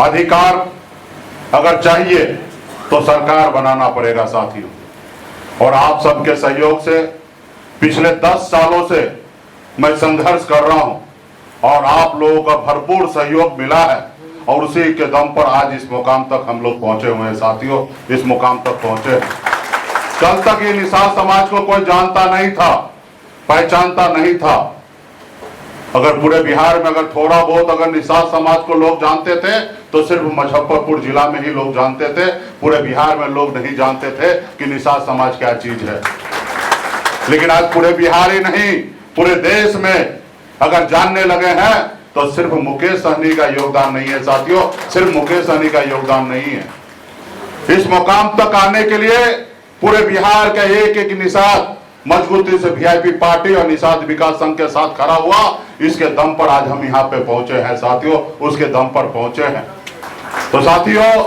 अधिकार अगर चाहिए तो सरकार बनाना पड़ेगा साथियों। और आप सबके सहयोग से पिछले 10 सालों से मैं संघर्ष कर रहा हूं और आप लोगों का भरपूर सहयोग मिला है और उसी के दम पर आज इस मुकाम तक हम लोग पहुंचे हुए हैं साथियों, इस मुकाम तक पहुंचे हैं। कल तक ये निषाद समाज को कोई जानता नहीं था, पहचानता नहीं था। अगर पूरे बिहार में अगर थोड़ा बहुत अगर निषाद समाज को लोग जानते थे तो सिर्फ मुजफ्फरपुर जिला में ही लोग जानते थे, पूरे बिहार में लोग नहीं जानते थे कि निषाद समाज क्या चीज है। लेकिन आज पूरे बिहार ही नहीं पूरे देश में अगर जानने लगे हैं तो सिर्फ मुकेश सहनी का योगदान नहीं है साथियों, सिर्फ मुकेश सहनी का योगदान नहीं है। इस मुकाम तक आने के लिए पूरे बिहार का एक एक निषाद मजबूती से वीआईपी पार्टी और निषाद विकास संघ के साथ खड़ा हुआ, इसके दम पर आज हम यहाँ पे पहुंचे हैं साथियों, उसके दम पर पहुंचे हैं। तो साथियों,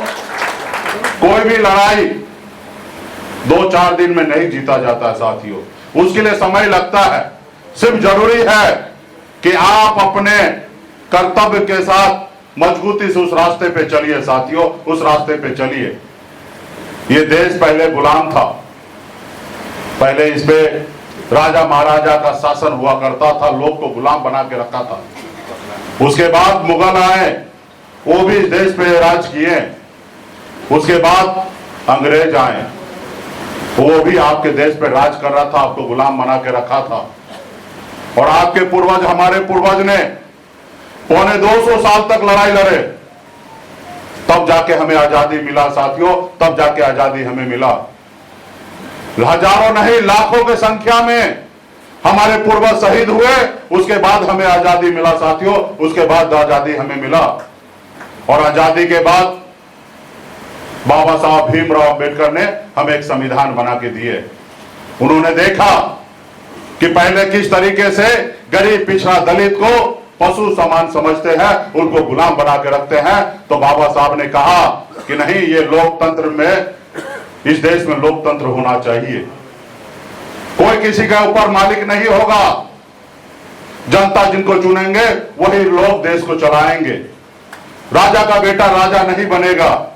कोई भी लड़ाई 2-4 दिन में नहीं जीता जाता है साथियों, उसके लिए समय लगता है। सिर्फ जरूरी है कि आप अपने कर्तव्य के साथ मजबूती से उस रास्ते पे चलिए साथियों, उस रास्ते पे चलिए। ये देश पहले गुलाम था, पहले इस पे राजा महाराजा का शासन हुआ करता था, लोग को गुलाम बना के रखा था। उसके बाद मुगल आए, वो भी इस देश पे राज किए। उसके बाद अंग्रेज आए, वो भी आपके देश पे राज कर रहा था, आपको गुलाम बना के रखा था। और आपके पूर्वज, हमारे पूर्वज ने 250 साल तक लड़ाई लड़े, तब जाके हमें आजादी मिला साथियों, तब जाके आजादी हमें मिला। हजारों नहीं लाखों की संख्या में हमारे पूर्वज शहीद हुए, उसके बाद हमें आजादी मिला साथियों, उसके बाद आजादी हमें मिला। और आजादी के बाद बाबा साहब भीमराव अंबेडकर ने हमें एक संविधान बना के दिए। उन्होंने देखा कि पहले किस तरीके से गरीब पिछड़ा दलित को पशु समान समझते हैं, उनको गुलाम बना के रखते हैं। तो बाबा साहब ने कहा कि नहीं, ये लोकतंत्र में, इस देश में लोकतंत्र होना चाहिए। कोई किसी के ऊपर मालिक नहीं होगा, जनता जिनको चुनेंगे वही लोग देश को चलाएंगे। राजा का बेटा राजा नहीं बनेगा,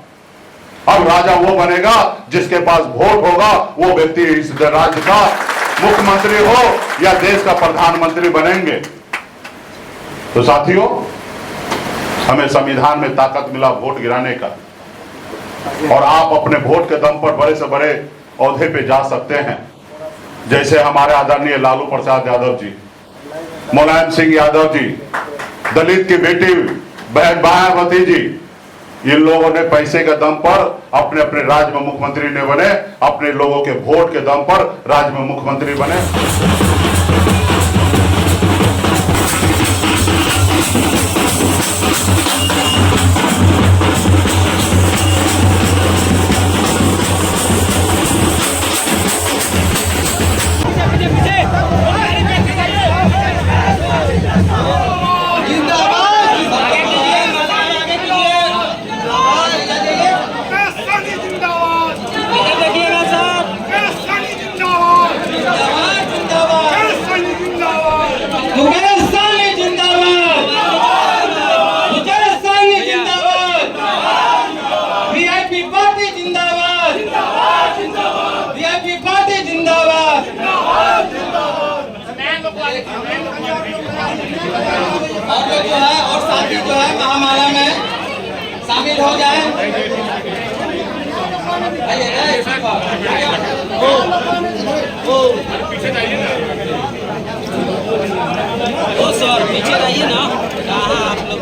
अब राजा वो बनेगा जिसके पास वोट होगा, वो व्यक्ति इस राज्य का मुख्यमंत्री हो या देश का प्रधानमंत्री बनेंगे। तो साथियों, हमें संविधान में ताकत मिला वोट गिराने का, और आप अपने वोट के दम पर बड़े से बड़े ओहदे पे जा सकते हैं। जैसे हमारे आदरणीय लालू प्रसाद यादव जी, मुलायम सिंह यादव जी, दलित की बेटी बहन मायावती जी, इन लोगों ने पैसे के दम पर अपने अपने राज्य में मुख्यमंत्री ने बने, अपने लोगों के वोट के दम पर राज्य में मुख्यमंत्री बने। और लोग जो है और साथी जो है महामाला में शामिल हो जाए। पीछे जाइए ना, ओ सर पीछे रहिए ना, कहाँ आप लोग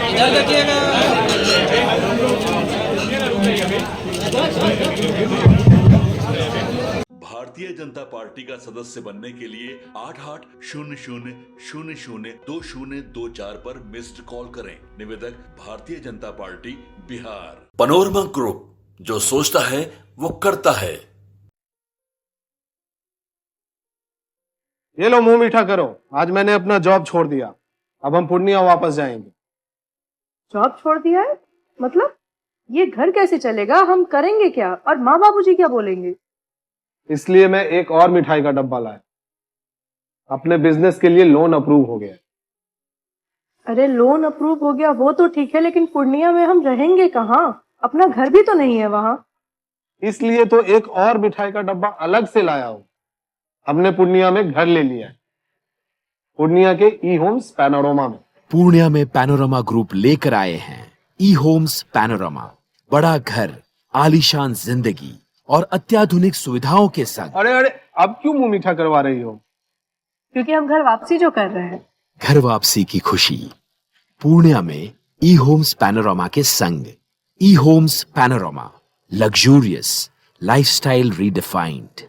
इधर देखिएगा। भारतीय जनता पार्टी का सदस्य बनने के लिए 8800002024 पर मिस्ड कॉल करें। निवेदक Bharatiya Janata party Bihar. Panorama group, जो सोचता है वो करता है। ये लो मुंह मीठा करो, आज मैंने अपना जॉब छोड़ दिया, अब हम पूर्णिया वापस जाएंगे। जॉब छोड़ दिया है? मतलब ये घर कैसे चलेगा, हम करेंगे क्या, और माँ बाबूजी क्या बोलेंगे? इसलिए मैं एक और मिठाई का डब्बा लाया, अपने बिजनेस के लिए लोन अप्रूव हो गया। अरे लोन अप्रूव हो गया वो तो ठीक है, लेकिन पूर्णिया में हम रहेंगे कहाँ? अपना घर भी तो नहीं है वहाँ। इसलिए तो एक और मिठाई का डब्बा अलग से लाया हूँ। हमने पूर्णिया में घर ले लिया है, पूर्णिया के ई होम्स पैनोरमा में। पूर्णिया में पैनोरमा ग्रुप लेकर आए हैं ई होम्स पैनोरमा। बड़ा घर, आलीशान जिंदगी और अत्याधुनिक सुविधाओं के संग। अरे अरे, अब क्यों मुंह मीठा करवा रही हो? क्योंकि हम घर वापसी जो कर रहे हैं। घर वापसी की खुशी पूर्णिया में ई होम्स पैनोरमा के संग। E homes panorama, luxurious lifestyle redefined.